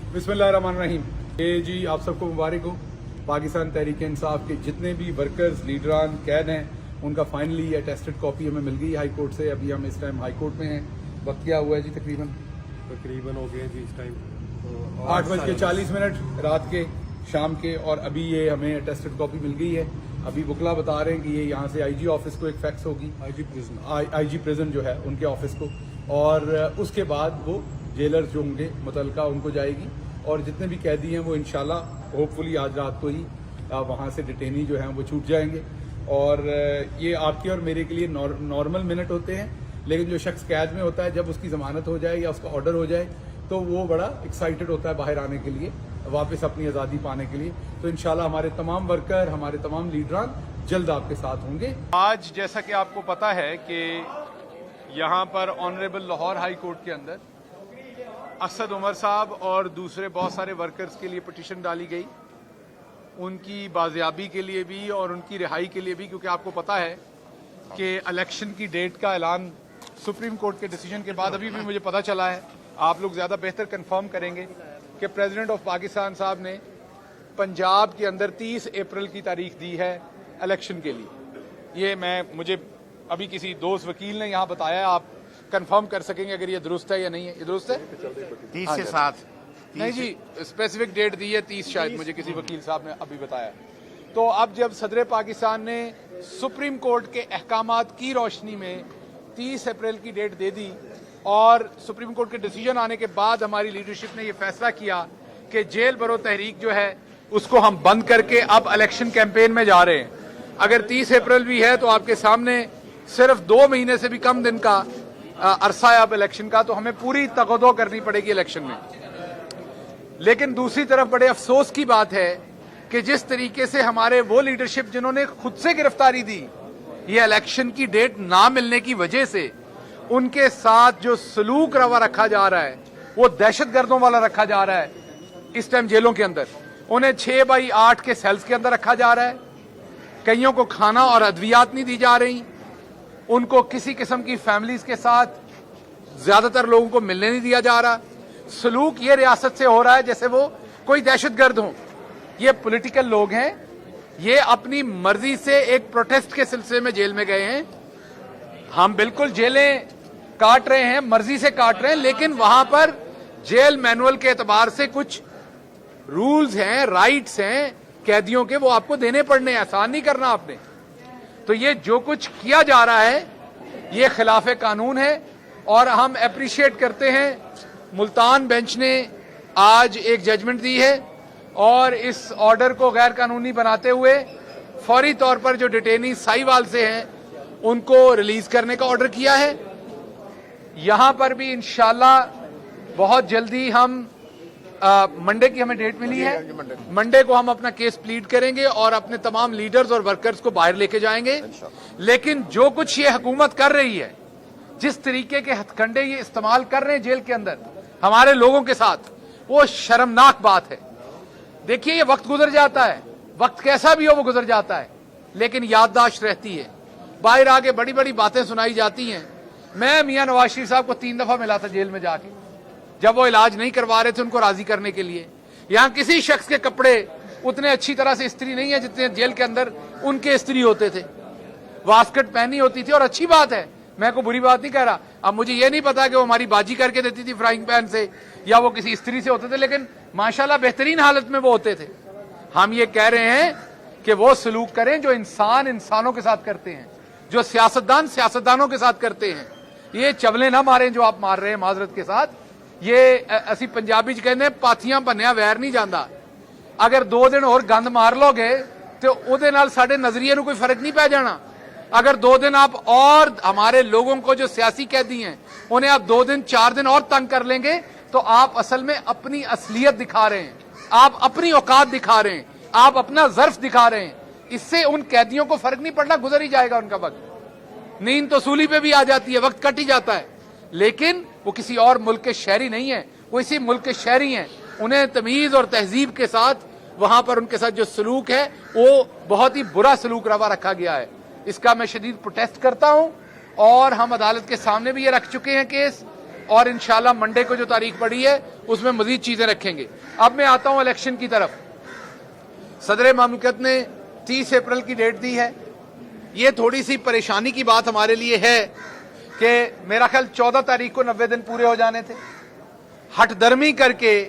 बिस्मिल्लाहिर्रहमानिर्रहीम। ये जी आप सबको मुबारक हो। पाकिस्तान तहरीक इंसाफ के जितने भी वर्कर्स लीडरान कैद हैं उनका फाइनली अटेस्टेड कॉपी हमें मिल गई हाई कोर्ट से। अभी हम इस टाइम हाई कोर्ट में हैं। वक्त क्या हुआ है जी? तकरीबन हो गए जी इस टाइम 8:40 रात के शाम के, और अभी ये हमें अटेस्टेड कॉपी मिल गई है। अभी बुकला बता रहे हैं कि ये यहाँ से आईजी ऑफिस को एक फैक्स होगी, आईजी प्रिजन जो है उनके ऑफिस को, और उसके बाद वो जेलर्स जो होंगे मुतलका उनको जाएगी, और जितने भी कैदी हैं वो इंशाल्लाह होपफुली आज रात को ही वहाँ से डिटेनी जो हैं वो छूट जाएंगे। और ये आपके और मेरे के लिए नॉर्मल मिनट होते हैं, लेकिन जो शख्स कैद में होता है जब उसकी जमानत हो जाए या उसका ऑर्डर हो जाए तो वो बड़ा एक्साइटेड होता है बाहर आने के लिए, वापस अपनी आज़ादी पाने के लिए। तो इंशाल्लाह हमारे तमाम वर्कर, हमारे तमाम लीडरान जल्द आपके साथ होंगे। आज जैसा कि आपको पता है कि यहाँ पर ऑनरेबल लाहौर हाई कोर्ट के अंदर असद उमर साहब और दूसरे बहुत सारे वर्कर्स के लिए पिटीशन डाली गई, उनकी बाजियाबी के लिए भी और उनकी रिहाई के लिए भी, क्योंकि आपको पता है कि इलेक्शन की डेट का ऐलान सुप्रीम कोर्ट के डिसीजन के बाद अभी भी मुझे पता चला है, आप लोग ज़्यादा बेहतर कंफर्म करेंगे कि प्रेसिडेंट ऑफ पाकिस्तान साहब ने पंजाब के अंदर 30 अप्रैल की तारीख दी है इलेक्शन के लिए। ये मुझे अभी किसी दोस्त वकील ने यहाँ बताया, आप कंफर्म कर सकेंगे अगर ये दुरुस्त है या नहीं है? ये दुरुस्त है? 30 से 7 नहीं जी, स्पेसिफिक डेट दी है 30 शायद, मुझे किसी वकील साहब ने अभी बताया। तो अब जब सदर पाकिस्तान ने सुप्रीम कोर्ट के अहकामात की रोशनी में 30 अप्रैल की डेट दे दी और सुप्रीम कोर्ट के डिसीजन आने के बाद हमारी लीडरशिप ने यह फैसला किया कि जेल बरो तहरीक जो है उसको हम बंद करके अब इलेक्शन कैंपेन में जा रहे हैं। अगर 30 अप्रैल भी है तो आपके सामने सिर्फ 2 महीने से भी कम दिन का अरसा है अब इलेक्शन का, तो हमें पूरी तगदो करनी पड़ेगी इलेक्शन में। लेकिन दूसरी तरफ बड़े अफसोस की बात है कि जिस तरीके से हमारे वो लीडरशिप जिन्होंने खुद से गिरफ्तारी दी, ये इलेक्शन की डेट ना मिलने की वजह से उनके साथ जो सलूक रवा रखा जा रहा है वो दहशतगर्दों वाला रखा जा रहा है। इस टाइम जेलों के अंदर उन्हें 6x8 के सेल्स के अंदर रखा जा रहा है, कईयों को खाना और अद्वियात नहीं दी जा रही, उनको किसी किस्म की फैमिलीज के साथ ज्यादातर लोगों को मिलने नहीं दिया जा रहा। सलूक ये रियासत से हो रहा है जैसे वो कोई दहशतगर्द हो। ये पॉलिटिकल लोग हैं, ये अपनी मर्जी से एक प्रोटेस्ट के सिलसिले में जेल में गए हैं। हम बिल्कुल जेलें काट रहे हैं, मर्जी से काट रहे हैं, लेकिन वहां पर जेल मैनुअल के एतबार से कुछ रूल्स हैं, राइट्स हैं कैदियों के, वो आपको देने पड़ने, आसान नहीं करना आपने। तो ये जो कुछ किया जा रहा है ये खिलाफ कानून है, और हम अप्रिशिएट करते हैं मुल्तान बेंच ने आज एक जजमेंट दी है और इस ऑर्डर को गैर कानूनी बनाते हुए फौरी तौर पर जो डिटेनी साहिवाल से हैं उनको रिलीज करने का ऑर्डर किया है। यहां पर भी इंशाल्लाह बहुत जल्दी हम मंडे की हमें डेट मिली है, मंडे को हम अपना केस प्लीड करेंगे और अपने तमाम लीडर्स और वर्कर्स को बाहर लेके जाएंगे। लेकिन जो कुछ ये हुकूमत कर रही है, जिस तरीके के हथकंडे ये इस्तेमाल कर रहे हैं जेल के अंदर हमारे लोगों के साथ, वो शर्मनाक बात है। देखिए ये वक्त गुजर जाता है, वक्त कैसा भी हो वो गुजर जाता है, लेकिन याददाश्त रहती है। बाहर आके बड़ी बड़ी बातें सुनाई जाती हैं। मैं मियां नवाज शरीफ साहब को 3 दफा मिला था जेल में जाके, जब वो इलाज नहीं करवा रहे थे उनको राजी करने के लिए। यहां किसी शख्स के कपड़े उतने अच्छी तरह से इस्त्री नहीं है जितने जेल के अंदर उनके इस्त्री होते थे। वास्कट पहनी होती थी, और अच्छी बात है, मैं कोई बुरी बात नहीं कह रहा। अब मुझे ये नहीं पता कि वो हमारी बाजी करके देती थी फ्राइंग पैन से या वो किसी स्त्री से होते थे, लेकिन माशाल्लाह बेहतरीन हालत में वो होते थे। हम ये कह रहे हैं कि वो सलूक करें जो इंसान इंसानों के साथ करते हैं, जो सियासतदान सियासतदानों के साथ करते हैं। ये चवले ना मारें जो आप मार रहे हैं माजरत के साथ। ये असी पंजाबी च कहते हैं पाथियां भन्निया वैर नहीं जाता। अगर 2 दिन और गंद मार लोगे तो ਉਹਦੇ ਨਾਲ ਸਾਡੇ नजरिए ਨੂੰ कोई फर्क नहीं पै जाना। अगर 2 दिन आप और हमारे लोगों को जो सियासी कैदी हैं उन्हें आप 2 दिन 4 दिन और तंग कर लेंगे तो आप असल में अपनी असलियत दिखा रहे हैं, आप अपनी औकात दिखा रहे हैं, आप अपना ज़र्फ दिखा रहे हैं। इससे उन कैदियों को फर्क नहीं पड़ना, गुजर ही जाएगा उनका वक्त। नींद तो सूली पे भी आ जाती है, वक्त कट ही जाता है, लेकिन वो किसी और मुल्क के शहरी नहीं है, वो इसी मुल्क के शहरी हैं। उन्हें तमीज और तहजीब के साथ वहां पर उनके साथ जो सलूक है वो बहुत ही बुरा सलूक रवा रखा गया है। इसका मैं शदीद प्रोटेस्ट करता हूं और हम अदालत के सामने भी ये रख चुके हैं केस اور انشاءاللہ منڈے کو جو تاریخ پڑی ہے اس میں مزید چیزیں رکھیں گے. اب میں آتا ہوں الیکشن کی طرف. صدر مملکت نے 30 اپریل کی ڈیٹ دی ہے. یہ تھوڑی سی پریشانی کی بات ہمارے لیے ہے کہ میرا خیال 14 تاریخ کو 90 دن پورے ہو جانے تھے. ہٹ درمی کر کے